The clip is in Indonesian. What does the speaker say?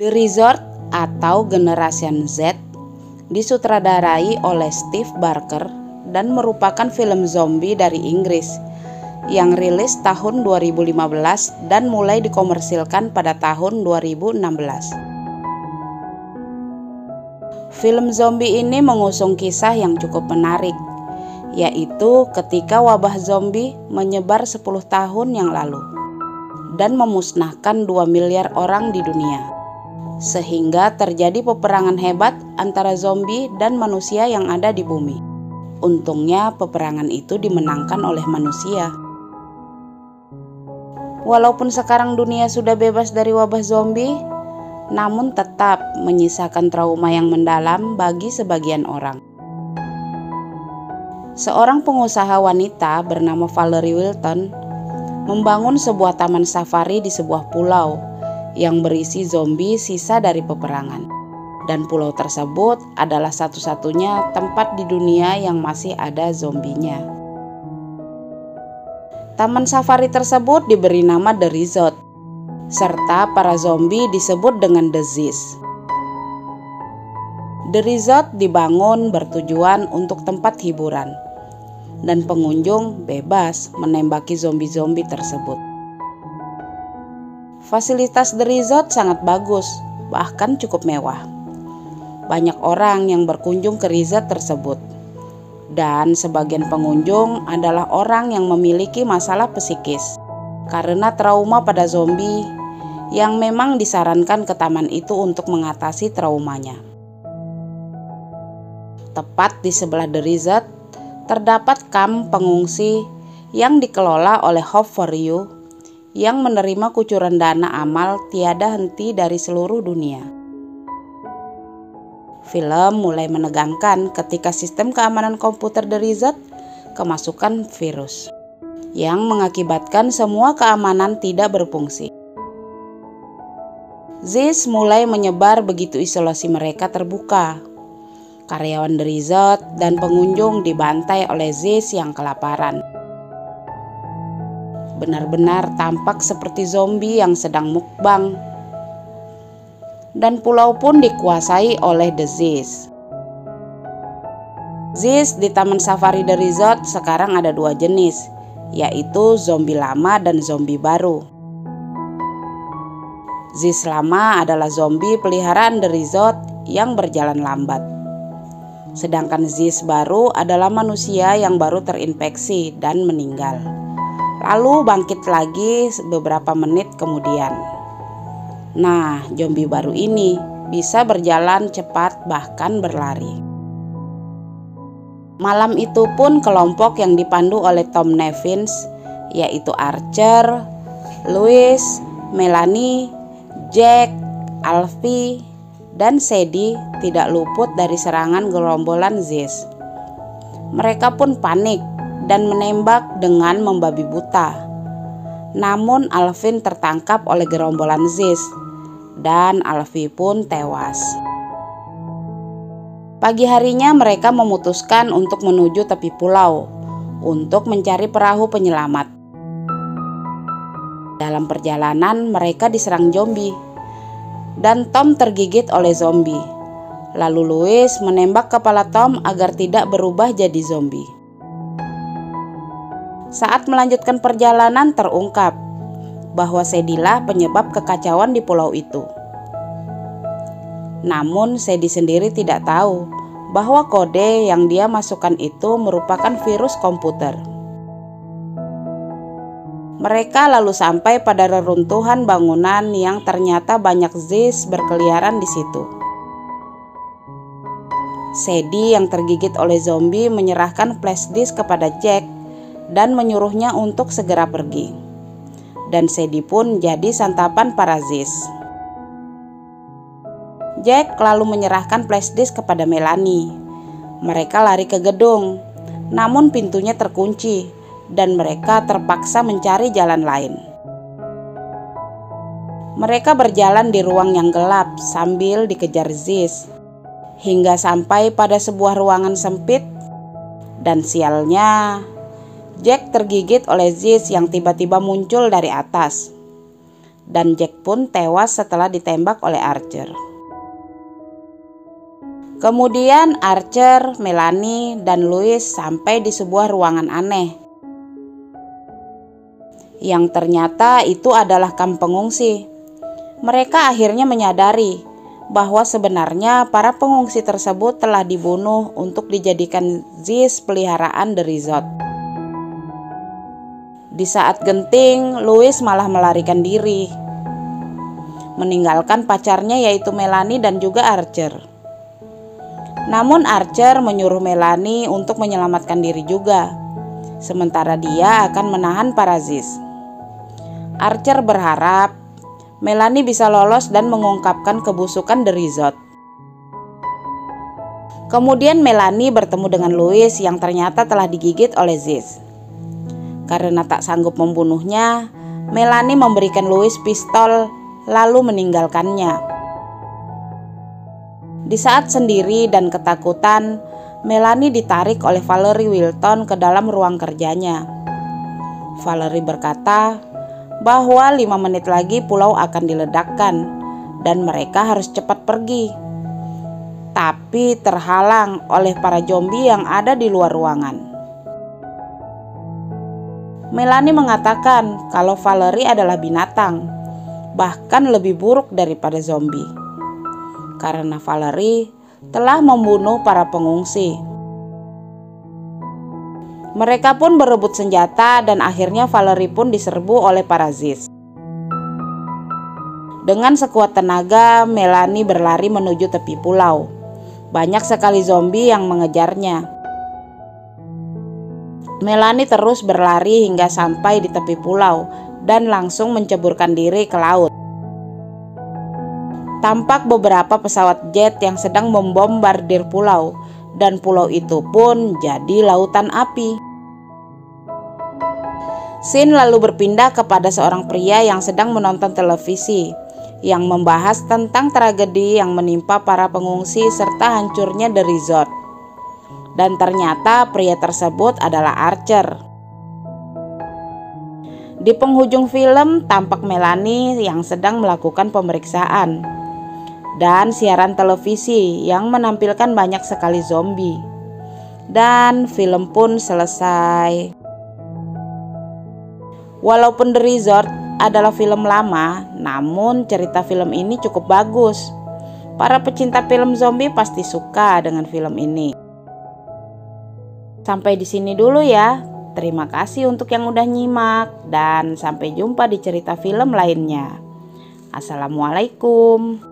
The Resort atau Generation Z disutradarai oleh Steve Barker dan merupakan film zombie dari Inggris yang rilis tahun 2015 dan mulai dikomersilkan pada tahun 2016. Film zombie ini mengusung kisah yang cukup menarik, yaitu ketika wabah zombie menyebar 10 tahun yang lalu dan memusnahkan 2 miliar orang di dunia, sehingga terjadi peperangan hebat antara zombie dan manusia yang ada di bumi. Untungnya peperangan itu dimenangkan oleh manusia. Walaupun sekarang dunia sudah bebas dari wabah zombie, namun tetap menyisakan trauma yang mendalam bagi sebagian orang. Seorang pengusaha wanita bernama Valerie Wilton membangun sebuah taman safari di sebuah pulau yang berisi zombie sisa dari peperangan. Dan pulau tersebut adalah satu-satunya tempat di dunia yang masih ada zombinya. Taman safari tersebut diberi nama The Resort, serta para zombie disebut dengan The Z's. The Resort dibangun bertujuan untuk tempat hiburan, dan pengunjung bebas menembaki zombie-zombie tersebut. Fasilitas The Resort sangat bagus, bahkan cukup mewah. Banyak orang yang berkunjung ke resort tersebut, dan sebagian pengunjung adalah orang yang memiliki masalah psikis karena trauma pada zombie yang memang disarankan ke taman itu untuk mengatasi traumanya. Tepat di sebelah The Resort terdapat kamp pengungsi yang dikelola oleh Hope for You yang menerima kucuran dana amal tiada henti dari seluruh dunia. Film mulai menegangkan ketika sistem keamanan komputer The Resort kemasukan virus yang mengakibatkan semua keamanan tidak berfungsi. Z's mulai menyebar begitu isolasi mereka terbuka. Karyawan The Resort dan pengunjung dibantai oleh Z's yang kelaparan. Benar-benar tampak seperti zombie yang sedang mukbang. Dan pulau pun dikuasai oleh The Z's. Z's di Taman Safari The Resort sekarang ada 2 jenis, yaitu zombie lama dan zombie baru. Z's lama adalah zombie peliharaan The Resort yang berjalan lambat. Sedangkan Z's baru adalah manusia yang baru terinfeksi dan meninggal, lalu bangkit lagi beberapa menit kemudian. Nah, zombie baru ini bisa berjalan cepat bahkan berlari. Malam itu pun kelompok yang dipandu oleh Tom Nevins, yaitu Archer, Louis, Melanie, Jack, Alfie, dan Sadie tidak luput dari serangan gerombolan Z's. Mereka pun panik dan menembak dengan membabi buta. Namun Alvin tertangkap oleh gerombolan Z's dan Alfie pun tewas. Pagi harinya mereka memutuskan untuk menuju tepi pulau untuk mencari perahu penyelamat. Dalam perjalanan mereka diserang zombie dan Tom tergigit oleh zombie. Lalu Louis menembak kepala Tom agar tidak berubah jadi zombie. Saat melanjutkan perjalanan terungkap bahwa Sadie-lah penyebab kekacauan di pulau itu. Namun Sadie sendiri tidak tahu bahwa kode yang dia masukkan itu merupakan virus komputer. Mereka lalu sampai pada reruntuhan bangunan yang ternyata banyak Z's berkeliaran di situ. Sadie yang tergigit oleh zombie menyerahkan flash disk kepada Jack dan menyuruhnya untuk segera pergi. Dan Sadie pun jadi santapan para Z's. Jack lalu menyerahkan flash disk kepada Melanie. Mereka lari ke gedung, namun pintunya terkunci dan mereka terpaksa mencari jalan lain. Mereka berjalan di ruang yang gelap sambil dikejar Z's hingga sampai pada sebuah ruangan sempit, dan sialnya Jack tergigit oleh Z's yang tiba-tiba muncul dari atas. dan Jack pun tewas setelah ditembak oleh Archer. Kemudian Archer, Melanie, dan Louis sampai di sebuah ruangan aneh yang ternyata itu adalah kamp pengungsi. Mereka akhirnya menyadari bahwa sebenarnya para pengungsi tersebut telah dibunuh untuk dijadikan Ziz peliharaan The Resort. Di saat genting, Louis malah melarikan diri, meninggalkan pacarnya yaitu Melanie dan juga Archer. Namun Archer menyuruh Melanie untuk menyelamatkan diri juga, sementara dia akan menahan para Ziz. Archer berharap Melanie bisa lolos dan mengungkapkan kebusukan The Resort. Kemudian Melanie bertemu dengan Louis yang ternyata telah digigit oleh Ziz. Karena tak sanggup membunuhnya, Melanie memberikan Louis pistol lalu meninggalkannya. Di saat sendiri dan ketakutan, Melanie ditarik oleh Valerie Wilton ke dalam ruang kerjanya. Valerie berkata bahwa 5 menit lagi pulau akan diledakkan dan mereka harus cepat pergi. Tapi terhalang oleh para zombie yang ada di luar ruangan. Melanie mengatakan kalau Valerie adalah binatang, bahkan lebih buruk daripada zombie. Karena Valerie telah membunuh para pengungsi. Mereka pun berebut senjata dan akhirnya Valerie pun diserbu oleh para Ziz. Dengan sekuat tenaga, Melanie berlari menuju tepi pulau. Banyak sekali zombie yang mengejarnya. Melanie terus berlari hingga sampai di tepi pulau dan langsung menceburkan diri ke laut. Tampak beberapa pesawat jet yang sedang membombardir pulau, dan pulau itu pun jadi lautan api. Scene lalu berpindah kepada seorang pria yang sedang menonton televisi, yang membahas tentang tragedi yang menimpa para pengungsi serta hancurnya The Resort. Dan ternyata pria tersebut adalah Archer. Di penghujung film tampak Melanie yang sedang melakukan pemeriksaan dan siaran televisi yang menampilkan banyak sekali zombie. Dan film pun selesai. Walaupun The Resort adalah film lama, namun cerita film ini cukup bagus. Para pecinta film zombie pasti suka dengan film ini. Sampai di sini dulu ya. Terima kasih untuk yang udah nyimak dan sampai jumpa di cerita film lainnya. Assalamualaikum.